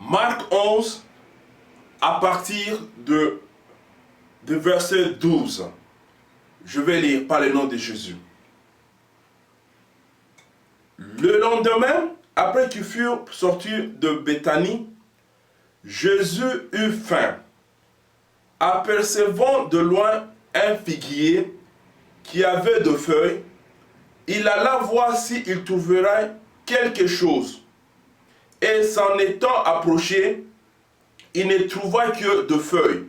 Marc 11, à partir de verset 12. Je vais lire par le nom de Jésus. Le lendemain, après qu'ils furent sortis de Béthanie, Jésus eut faim. Apercevant de loin un figuier qui avait deux feuilles, il alla voir s'il trouverait quelque chose. Et s'en étant approché, il ne trouva que deux feuilles,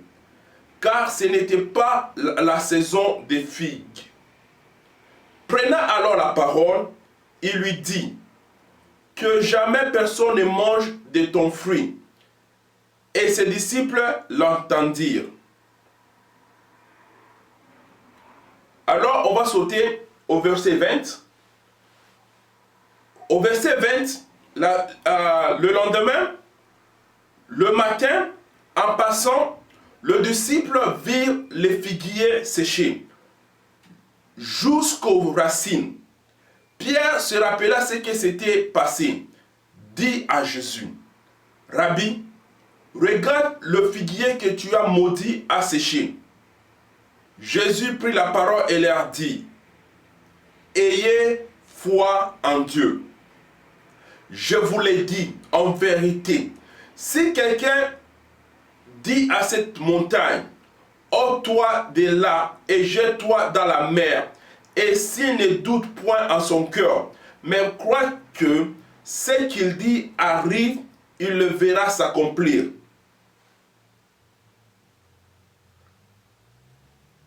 car ce n'était pas la saison des figues. Prenant alors la parole, il lui dit, que jamais personne ne mange de ton fruit. Et ses disciples l'entendirent. Alors, on va sauter au verset 20. Au verset 20, le lendemain, le matin, en passant, le disciple vit les figuiers séchés jusqu'aux racines. Pierre se rappela ce qui s'était passé, dit à Jésus, « Rabbi, regarde le figuier que tu as maudit à sécher. » Jésus prit la parole et leur dit, « Ayez foi en Dieu. Je vous l'ai dit en vérité, si quelqu'un dit à cette montagne, ôte-toi de là et jette-toi dans la mer, et s'il ne doute point en son cœur, mais croit que ce qu'il dit arrive, il le verra s'accomplir.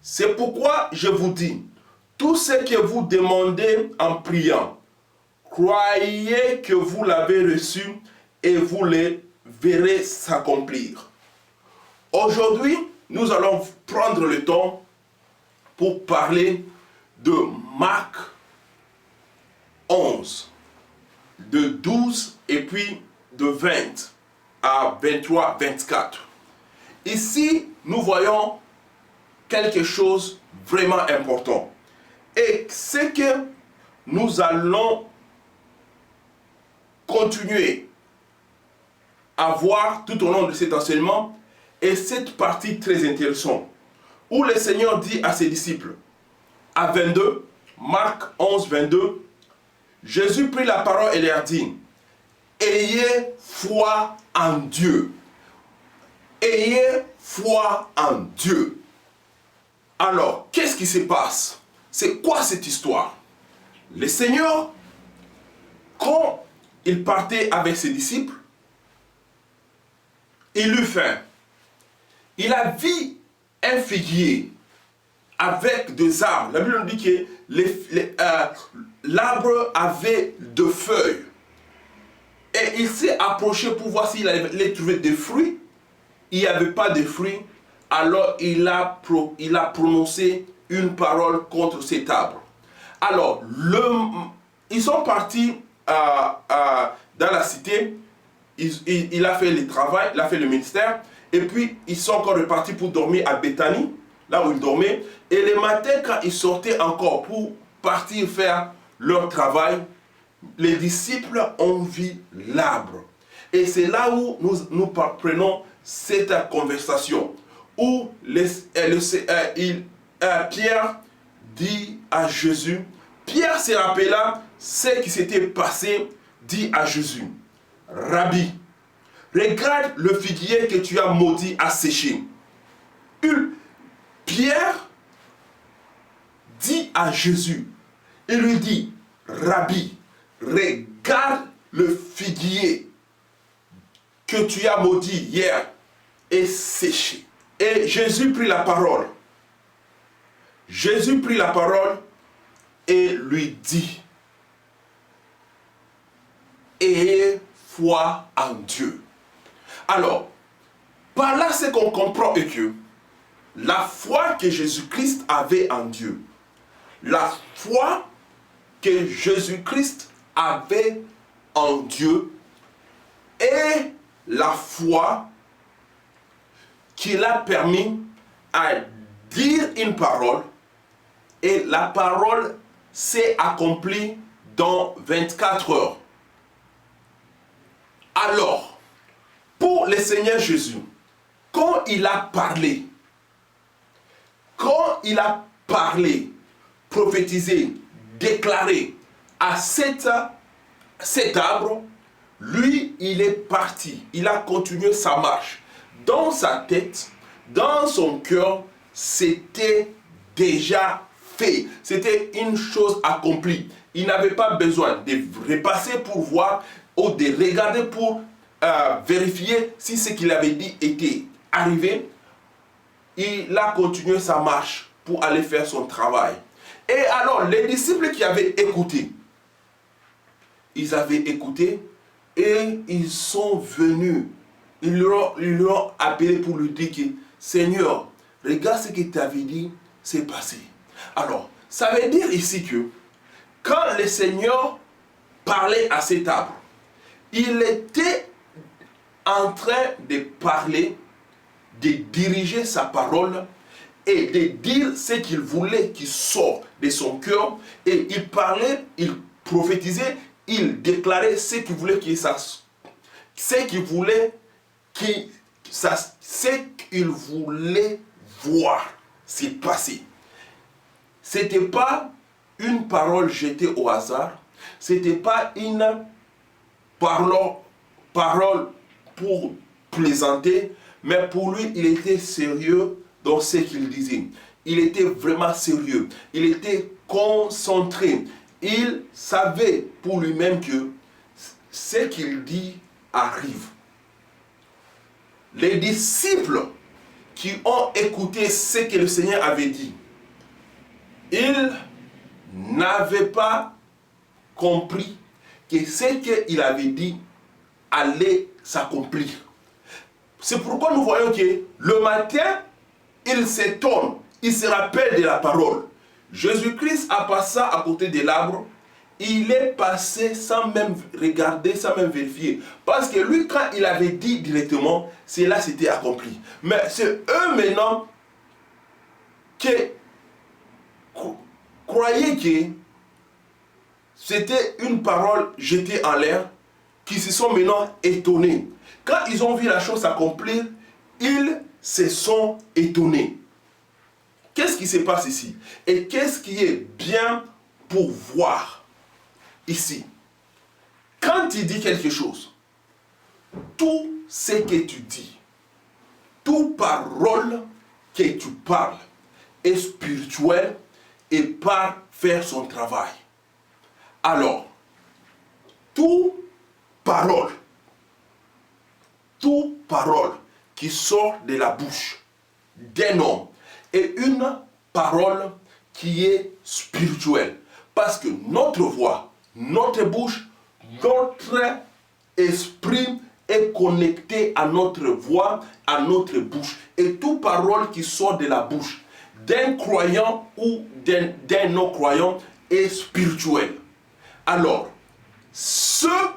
C'est pourquoi je vous dis, tout ce que vous demandez en priant, croyez que vous l'avez reçu et vous le verrez s'accomplir. Aujourd'hui, nous allons prendre le temps pour parler de Marc 11, de 12 et puis de 20 à 23, 24. Ici, nous voyons quelque chose de vraiment important. Et c'est que nous allons continuer à voir tout au long de cet enseignement et cette partie très intéressante où le Seigneur dit à ses disciples, à 22, Marc 11, 22, Jésus prit la parole et leur dit, « Ayez foi en Dieu. Ayez foi en Dieu. » Alors, qu'est-ce qui se passe? C'est quoi cette histoire? Le Seigneur, quand il partait avec ses disciples, il eut faim. Il a vu un figuier avec des arbres. La Bible nous dit que l'arbre avait deux feuilles. Et il s'est approché pour voir s'il allait trouver des fruits. Il n'y avait pas de fruits. Alors il a prononcé une parole contre cet arbre. Alors, ils sont partis dans la cité. Il a fait le travail, il a fait le ministère. Et puis, ils sont encore repartis pour dormir à Béthanie, là où ils dormaient. Et le matin, quand ils sortaient encore pour partir faire leur travail, les disciples ont vu l'arbre. Et c'est là où nous prenons cette conversation, où Pierre dit à Jésus, Pierre se rappela ce qui s'était passé, dit à Jésus, « Rabbi, regarde le figuier que tu as maudit à sécher. » Pierre dit à Jésus, il lui dit, « Rabbi, regarde le figuier que tu as maudit hier et séché. » Et Jésus prit la parole. Jésus prit la parole et lui dit, « Ayez foi en Dieu. » Alors, par là, ce qu'on comprend est que la foi que Jésus-Christ avait en Dieu, la foi que Jésus-Christ avait en Dieu est la foi qui l'a permis à dire une parole et la parole s'est accomplie dans 24 heures. Alors, Seigneur Jésus, quand il a parlé, prophétisé, déclaré à cet arbre, lui, il est parti. Il a continué sa marche. Dans sa tête, dans son cœur, c'était déjà fait. C'était une chose accomplie. Il n'avait pas besoin de repasser pour voir ou de regarder pour vérifier si ce qu'il avait dit était arrivé. Il a continué sa marche pour aller faire son travail. Et alors, les disciples qui avaient écouté, ils avaient écouté et ils sont venus. Ils l'ont appelé pour lui dire que Seigneur, regarde ce que tu avais dit, c'est passé. Alors, ça veut dire ici que quand le Seigneur parlait à cet arbre, il était en train de parler, de diriger sa parole et de dire ce qu'il voulait qui sort de son cœur. Et il parlait, il prophétisait, il déclarait ce qu'il voulait qu'il sache, ce qu'il voulait voir s'est passé. Ce n'était pas une parole jetée au hasard, ce n'était pas une parole pour plaisanter, mais pour lui, il était sérieux dans ce qu'il disait. Il était vraiment sérieux, il était concentré. Il savait pour lui-même que ce qu'il dit arrive. Les disciples qui ont écouté ce que le Seigneur avait dit, ils n'avaient pas compris que ce qu'il avait dit allait s'accomplir. C'est pourquoi nous voyons que le matin, il s'étonne, il se rappelle de la parole. Jésus-Christ a passé à côté de l'arbre, il est passé sans même regarder, sans même vérifier. Parce que lui, quand il avait dit directement, cela s'était accompli. Mais c'est eux maintenant qui croyaient que c'était une parole jetée en l'air, qui se sont maintenant étonnés. Quand ils ont vu la chose s'accomplir, ils se sont étonnés. Qu'est-ce qui se passe ici? Et qu'est-ce qui est bien pour voir ici? Quand tu dis quelque chose, tout ce que tu dis, toute parole que tu parles est spirituelle et part faire son travail. Alors, toute parole qui sort de la bouche d'un homme est une parole qui est spirituelle. Parce que notre voix, notre bouche, notre esprit est connecté à notre voix, à notre bouche. Et toute parole qui sort de la bouche d'un croyant ou d'un non-croyant est spirituelle. Alors, ceux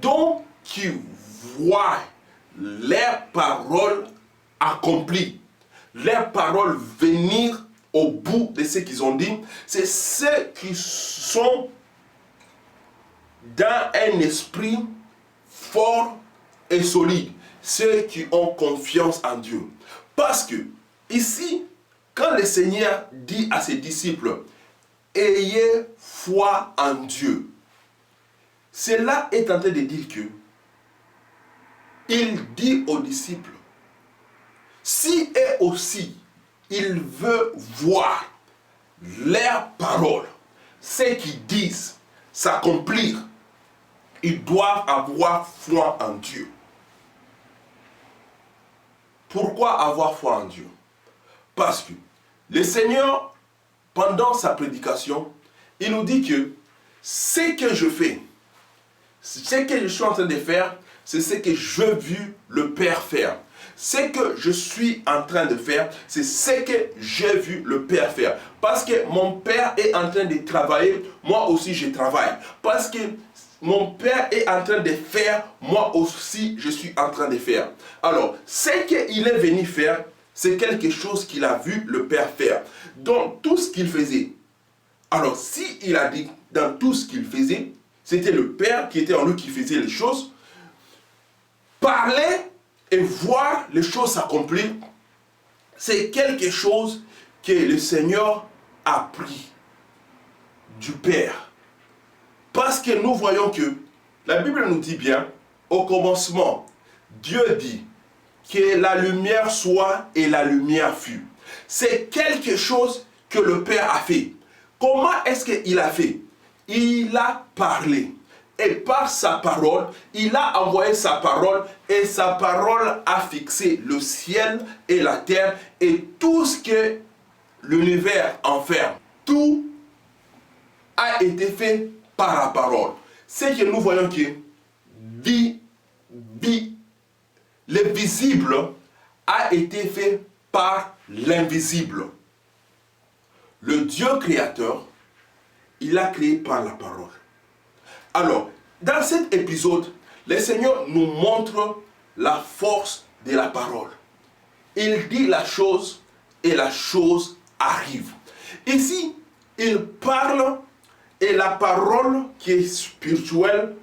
dont qui voient leurs paroles accomplies, leurs paroles venir au bout de ce qu'ils ont dit, c'est ceux qui sont dans un esprit fort et solide, ceux qui ont confiance en Dieu. Parce que ici, quand le Seigneur dit à ses disciples, ayez foi en Dieu, cela est en train de dire que il dit aux disciples, si et aussi il veut voir leurs paroles, ce qu'ils disent, s'accomplir, ils doivent avoir foi en Dieu. Pourquoi avoir foi en Dieu? Parce que le Seigneur, pendant sa prédication, il nous dit que ce que je fais, ce que je suis en train de faire, c'est ce que j'ai vu le Père faire. Ce que je suis en train de faire, c'est ce que j'ai vu le Père faire. Parce que mon Père est en train de travailler, moi aussi je travaille. Parce que mon Père est en train de faire, moi aussi je suis en train de faire. Alors, ce qu'il est venu faire, c'est quelque chose qu'il a vu le Père faire. Donc, tout ce qu'il faisait. Alors, s'il a dit dans tout ce qu'il faisait, c'était le Père qui était en lui qui faisait les choses. Parler et voir les choses s'accomplir, c'est quelque chose que le Seigneur a pris du Père. Parce que nous voyons que la Bible nous dit bien, au commencement, Dieu dit que la lumière soit et la lumière fut. C'est quelque chose que le Père a fait. Comment est-ce qu'il a fait? Il a parlé. Et par sa parole, il a envoyé sa parole et sa parole a fixé le ciel et la terre et tout ce que l'univers enferme. Tout a été fait par la parole. C'est que nous voyons que le visible a été fait par l'invisible. Le Dieu créateur, il a créé par la parole. Alors, dans cet épisode, le Seigneur nous montre la force de la parole. Il dit la chose et la chose arrive. Ici, il parle et la parole qui est spirituelle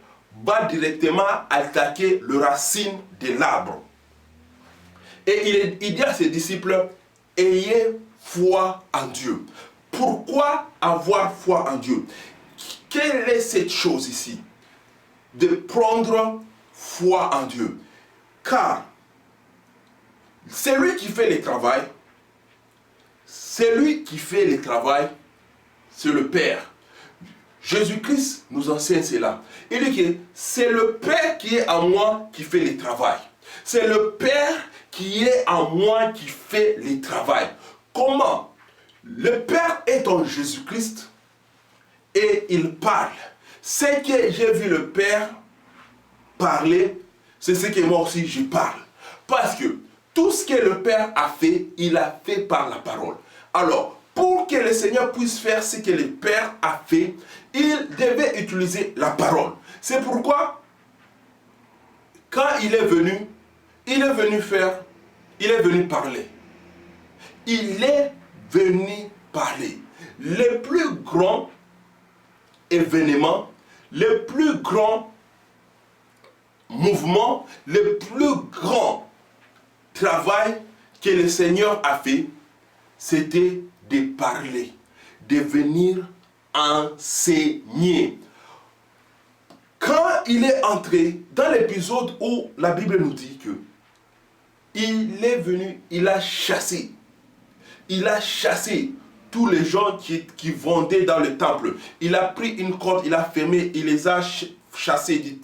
va directement attaquer le racine de l'arbre. Et il dit à ses disciples, ayez foi en Dieu. Pourquoi avoir foi en Dieu? Quelle est cette chose ici? De prendre foi en Dieu. Car celui qui fait le travail, c'est le Père. Jésus-Christ nous enseigne cela. Il dit que c'est le Père qui est en moi qui fait le travail. C'est le Père qui est en moi qui fait le travail. Comment? Le Père est en Jésus-Christ et il parle. Ce que j'ai vu le Père parler, c'est ce que moi aussi je parle. Parce que tout ce que le Père a fait, il a fait par la parole. Alors, pour que le Seigneur puisse faire ce que le Père a fait, il devait utiliser la parole. C'est pourquoi, quand il est venu parler. Il est venu parler. Le plus grand événement, le plus grand mouvement, le plus grand travail que le Seigneur a fait, c'était de parler, de venir enseigner. Quand il est entré dans l'épisode où la Bible nous dit que il est venu, il a chassé tous les gens qui vendaient dans le temple. Il a pris une corde, il a fermé, il les a chassés du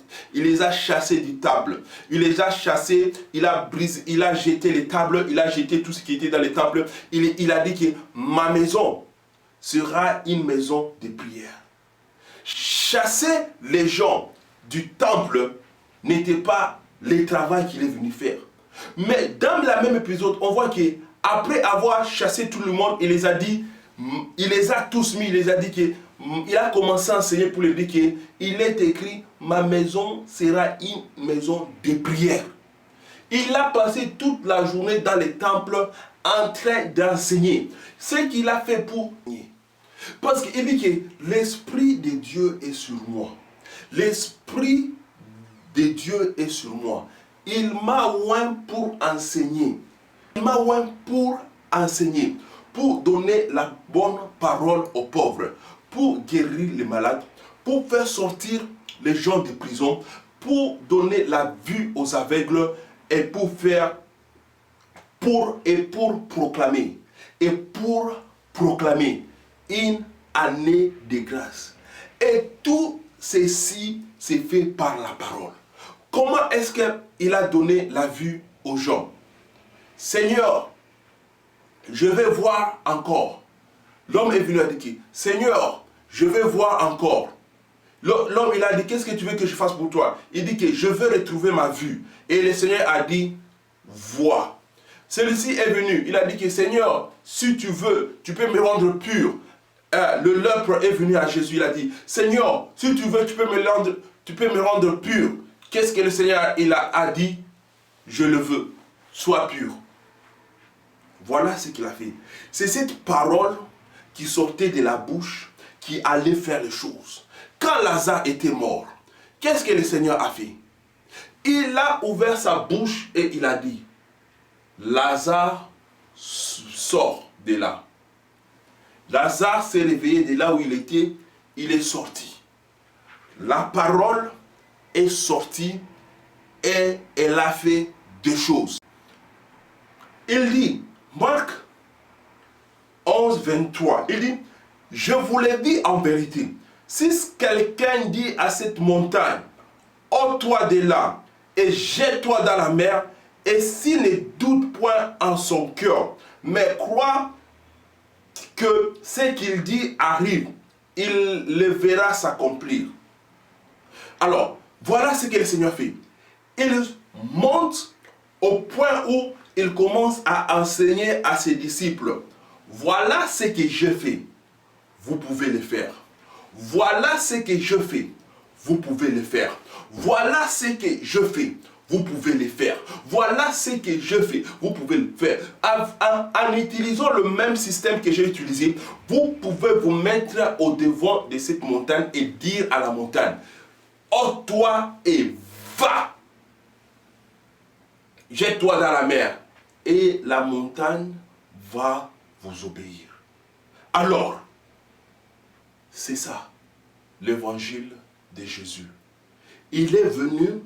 temple. Il les a chassés, il a brisé, il a jeté les tables, il a jeté tout ce qui était dans le temple. Il a dit que ma maison sera une maison de prière. Chasser les gens du temple n'était pas le travail qu'il est venu faire. Mais dans le même épisode, on voit qu'après avoir chassé tout le monde, il les a dit, il les a tous mis, il les a dit qu'il a commencé à enseigner pour lui dire qu'il est écrit, ma maison sera une maison de prière. Il a passé toute la journée dans les temples en train d'enseigner. Ce qu'il a fait pour... Parce qu'il dit que l'Esprit de Dieu est sur moi. L'Esprit de Dieu est sur moi. Il m'a oint pour enseigner. Il m'a oint pour enseigner, pour donner la bonne parole aux pauvres, pour guérir les malades, pour faire sortir les gens de prison, pour donner la vue aux aveugles et pour proclamer une année de grâce. Et tout ceci s'est fait par la parole. Comment est-ce qu'il a donné la vue aux gens? Seigneur, je vais voir encore. L'homme est venu et dit, Seigneur, je vais voir encore. L'homme, il a dit, qu'est-ce que tu veux que je fasse pour toi? Il dit que je veux retrouver ma vue. Et le Seigneur a dit, vois. Celui-ci est venu, il a dit que Seigneur, si tu veux, tu peux me rendre pur. Le lèpre est venu à Jésus, il a dit, Seigneur, si tu veux, tu peux me rendre pur. Qu'est-ce que le Seigneur a dit? Je le veux, sois pur. Voilà ce qu'il a fait. C'est cette parole qui sortait de la bouche qui allait faire les choses. Quand Lazare était mort, qu'est-ce que le Seigneur a fait? Il a ouvert sa bouche et il a dit, Lazare, sort de là. Lazare s'est réveillé de là où il était, il est sorti. La parole est sortie et elle a fait deux choses. Il dit, Marc 11, 23, il dit, je vous l'ai dit en vérité, si quelqu'un dit à cette montagne, ôte-toi de là et jette-toi dans la mer, et s'il ne doute point en son cœur, mais croit que ce qu'il dit arrive, il le verra s'accomplir. Alors, voilà ce que le Seigneur fait. Il monte au point où il commence à enseigner à ses disciples. Voilà ce que je fais. Vous pouvez le faire. Voilà ce que je fais. Vous pouvez le faire. Voilà ce que je fais. Vous pouvez le faire. Voilà ce que je fais. Vous pouvez le faire. En utilisant le même système que j'ai utilisé, vous pouvez vous mettre au devant de cette montagne et dire à la montagne, ôte-toi et va. Jette-toi dans la mer. Et la montagne va vous obéir. Alors, c'est ça, l'évangile de Jésus. Il est venu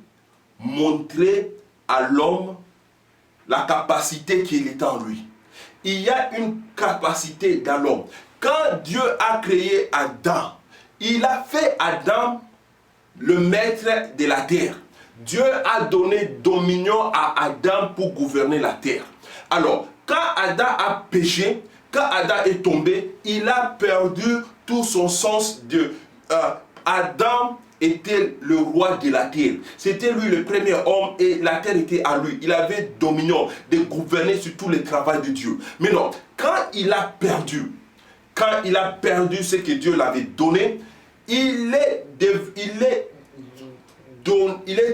montrer à l'homme la capacité qu'il est en lui. Il y a une capacité dans l'homme. Quand Dieu a créé Adam, il a fait Adam le maître de la terre. Dieu a donné dominion à Adam pour gouverner la terre. Alors, quand Adam a péché, quand Adam est tombé, il a perdu tout son sens de... Adam était le roi de la terre. C'était lui le premier homme et la terre était à lui. Il avait dominion de gouverner sur tout le travail de Dieu. Mais non, quand il a perdu ce que Dieu l'avait donné, il est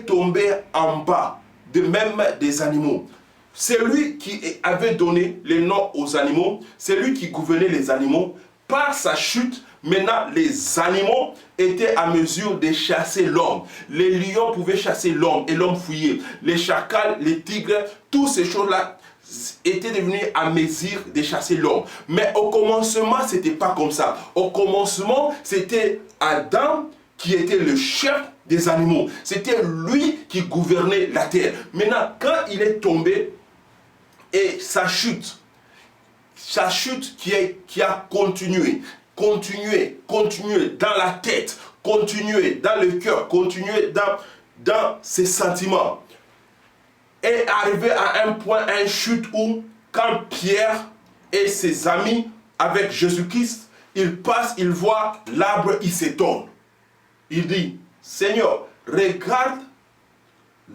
tombé en bas, de même des animaux. C'est lui qui avait donné les noms aux animaux, c'est lui qui gouvernait les animaux. Par sa chute, maintenant les animaux étaient à mesure de chasser l'homme. Les lions pouvaient chasser l'homme et l'homme fuyait. Les chacals, les tigres, toutes ces choses-là étaient devenus à mesure de chasser l'homme. Mais au commencement, ce n'était pas comme ça. Au commencement, c'était Adam qui était le chef des animaux. C'était lui qui gouvernait la terre. Maintenant, quand il est tombé, et sa chute qui a continué dans la tête, continué dans le cœur, continué dans ses sentiments, est arrivé à un point, à une chute où, quand Pierre et ses amis avec Jésus-Christ, ils passent, ils voient l'arbre, il s'étonne. Il dit, Seigneur, regarde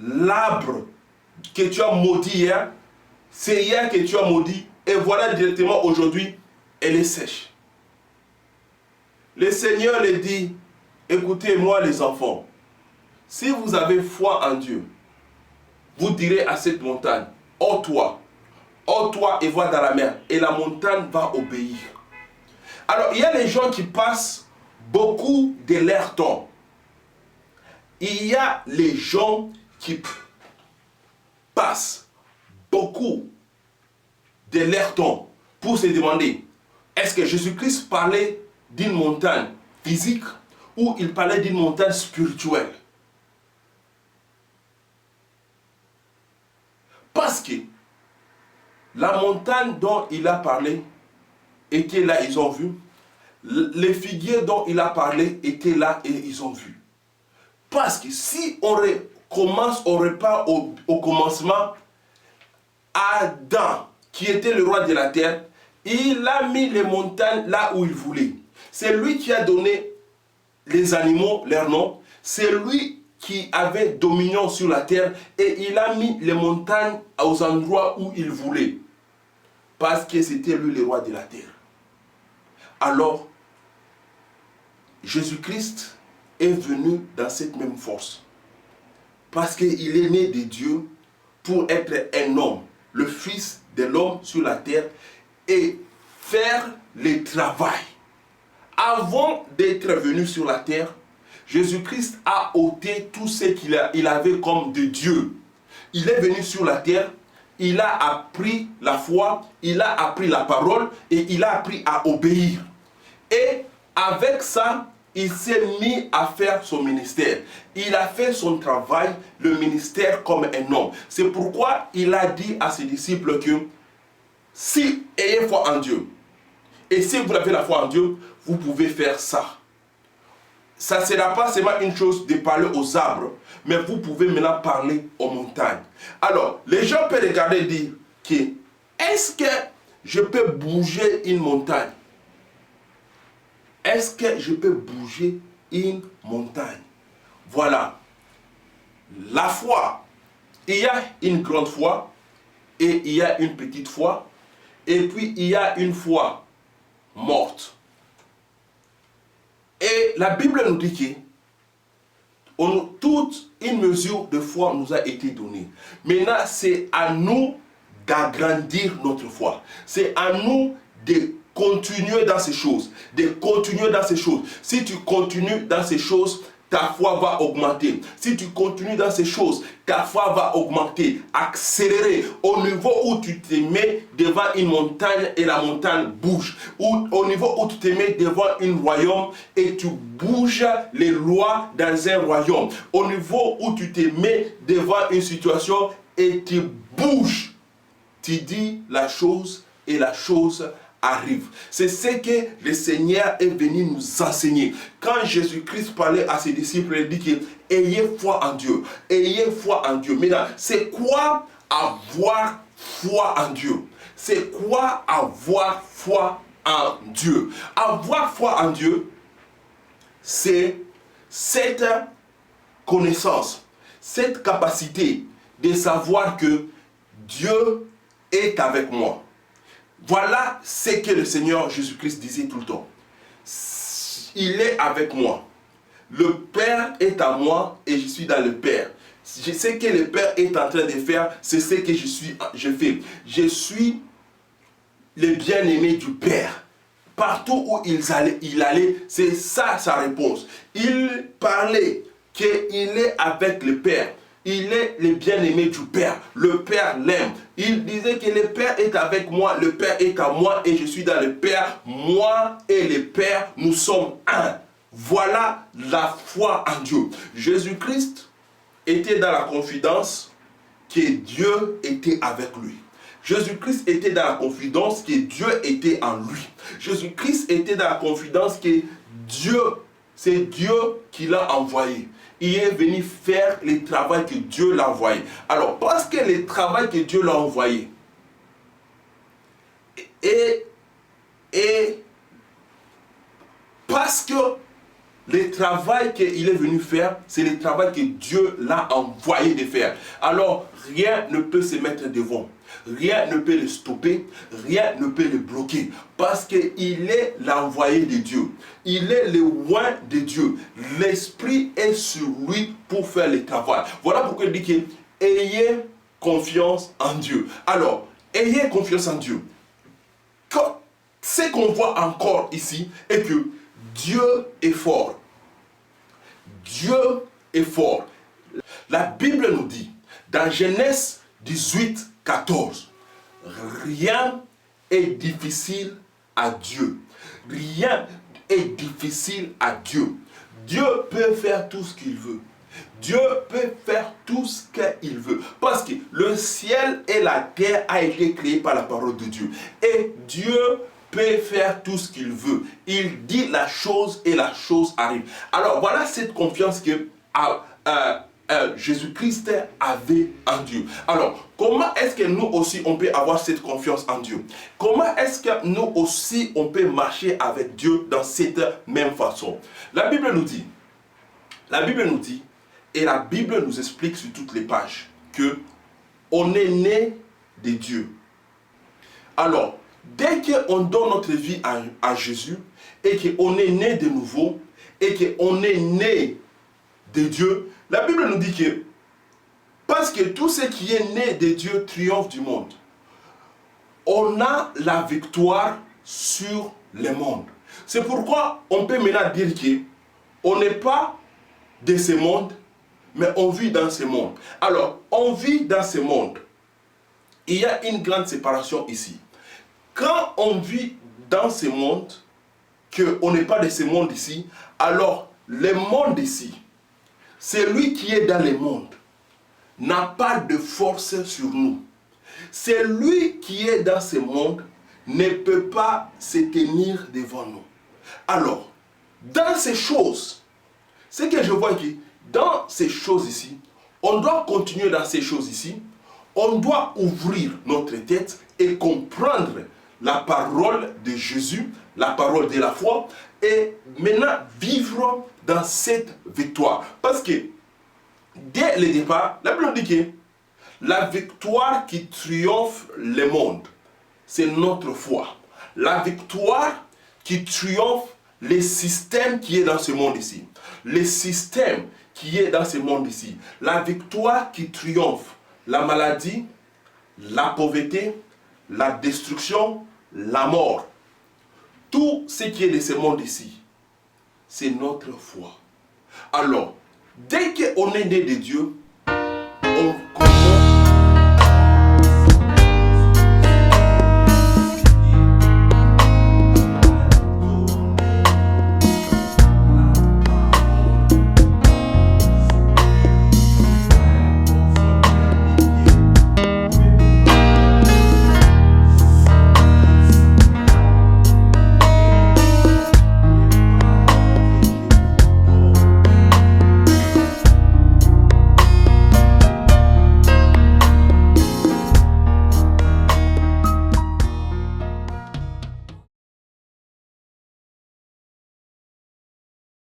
l'arbre que tu as maudit hier. C'est hier que tu as maudit et voilà directement aujourd'hui, elle est sèche. Le Seigneur les dit, écoutez-moi les enfants, si vous avez foi en Dieu, vous direz à cette montagne, ôte-toi et va dans la mer, et la montagne va obéir. Alors, il y a les gens qui passent beaucoup de leur temps. Il y a les gens qui passent beaucoup de leur temps pour se demander, est-ce que Jésus-Christ parlait d'une montagne physique ou il parlait d'une montagne spirituelle? Parce que la montagne dont il a parlé était là, ils ont vu. Les figuiers dont il a parlé étaient là et ils ont vu. Parce que si on repart au commencement, Adam, qui était le roi de la terre, il a mis les montagnes là où il voulait. C'est lui qui a donné les animaux leur nom. C'est lui qui avait dominion sur la terre et il a mis les montagnes aux endroits où il voulait. Parce que c'était lui le roi de la terre. Alors, Jésus-Christ est venu dans cette même force. Parce qu'il est né de Dieu pour être un homme, le fils de l'homme sur la terre et faire le travail. Avant d'être venu sur la terre, Jésus-Christ a ôté tout ce qu'il avait comme de Dieu. Il est venu sur la terre, il a appris la foi, il a appris la parole et il a appris à obéir. Et avec ça, il s'est mis à faire son ministère. Il a fait son travail, le ministère, comme un homme. C'est pourquoi il a dit à ses disciples que si ayez foi en Dieu, et si vous avez la foi en Dieu, vous pouvez faire ça. Ça ne sera pas seulement une chose de parler aux arbres, mais vous pouvez maintenant parler aux montagnes. Alors, les gens peuvent regarder et dire que est-ce que je peux bouger une montagne? Est-ce que je peux bouger une montagne? Voilà. La foi. Il y a une grande foi et il y a une petite foi. Et puis il y a une foi morte. Et la Bible nous dit que toute une mesure de foi nous a été donnée. Maintenant, c'est à nous d'agrandir notre foi. C'est à nous de continuer dans ces choses. De continuer dans ces choses. Si tu continues dans ces choses, ta foi va augmenter. Si tu continues dans ces choses, ta foi va augmenter, accélérer au niveau où tu te mets devant une montagne et la montagne bouge. Ou au niveau où tu te mets devant un royaume et tu bouges les lois dans un royaume. Au niveau où tu te mets devant une situation et tu bouges. Tu dis la chose et la chose arrive. C'est ce que le Seigneur est venu nous enseigner. Quand Jésus-Christ parlait à ses disciples, il dit que ayez foi en Dieu. Ayez foi en Dieu. Maintenant, c'est quoi avoir foi en Dieu? C'est quoi avoir foi en Dieu? Avoir foi en Dieu, c'est cette connaissance, cette capacité de savoir que Dieu est avec moi. Voilà ce que le Seigneur Jésus-Christ disait tout le temps. Il est avec moi. Le Père est à moi et je suis dans le Père. Je sais que le Père est en train de faire, c'est ce que je fais. Je suis le bien-aimé du Père. Partout où il allait, c'est ça sa réponse. Il parlait qu'il est avec le Père. Il est le bien-aimé du Père. Le Père l'aime. Il disait que le Père est avec moi, le Père est à moi et je suis dans le Père. Moi et le Père, nous sommes un. Voilà la foi en Dieu. Jésus-Christ était dans la confidence que Dieu était avec lui. Jésus-Christ était dans la confidence que Dieu était en lui. Jésus-Christ était dans la confidence que Dieu, c'est Dieu qui l'a envoyé. Il est venu faire le travail que Dieu l'a envoyé. Alors, parce que le travail que Dieu l'a envoyé, et parce que le travail qu'il est venu faire, c'est le travail que Dieu l'a envoyé de faire. Alors, rien ne peut se mettre devant. Rien ne peut le stopper, rien ne peut le bloquer. Parce qu'il est l'envoyé de Dieu. Il est le oint de Dieu. L'Esprit est sur lui pour faire le travail. Voilà pourquoi il dit que ayez confiance en Dieu. Alors, ayez confiance en Dieu. Ce qu'on voit encore ici est que Dieu est fort. Dieu est fort. La Bible nous dit, dans Genèse 18, 14, rien est difficile à Dieu. Rien est difficile à Dieu. Dieu peut faire tout ce qu'il veut. Dieu peut faire tout ce qu'il veut. Parce que le ciel et la terre a été créés par la parole de Dieu. Et Dieu peut faire tout ce qu'il veut. Il dit la chose et la chose arrive. Alors voilà cette confiance que Jésus-Christ avait en Dieu. Alors, comment est-ce que nous aussi on peut avoir cette confiance en Dieu? Comment est-ce que nous aussi on peut marcher avec Dieu dans cette même façon? La Bible nous dit, et la Bible nous explique sur toutes les pages, que on est né de Dieu. Alors, dès qu'on donne notre vie à Jésus, et qu'on est né de nouveau, et qu'on est né de Dieu, la Bible nous dit que, parce que tout ce qui est né de Dieu triomphe du monde, on a la victoire sur le monde. C'est pourquoi on peut maintenant dire qu'on n'est pas de ce monde, mais on vit dans ce monde. Alors, on vit dans ce monde. Il y a une grande séparation ici. Quand on vit dans ce monde, qu'on n'est pas de ce monde ici, alors le monde ici, celui qui est dans le monde, n'a pas de force sur nous. Celui qui est dans ce monde ne peut pas se tenir devant nous. Alors, dans ces choses, ce que je vois ici, dans ces choses ici, on doit continuer dans ces choses ici, on doit ouvrir notre tête et comprendre la parole de Jésus, la parole de la foi, et maintenant vivre dans cette victoire. Parce que dès le départ, la Bible dit que la victoire qui triomphe le monde, c'est notre foi. La victoire qui triomphe le système qui est dans ce monde ici. Le système qui est dans ce monde ici. La victoire qui triomphe la maladie, la pauvreté, la destruction, la mort. Tout ce qui est de ce monde ici, c'est notre foi. Alors, dès qu'on est né de Dieu,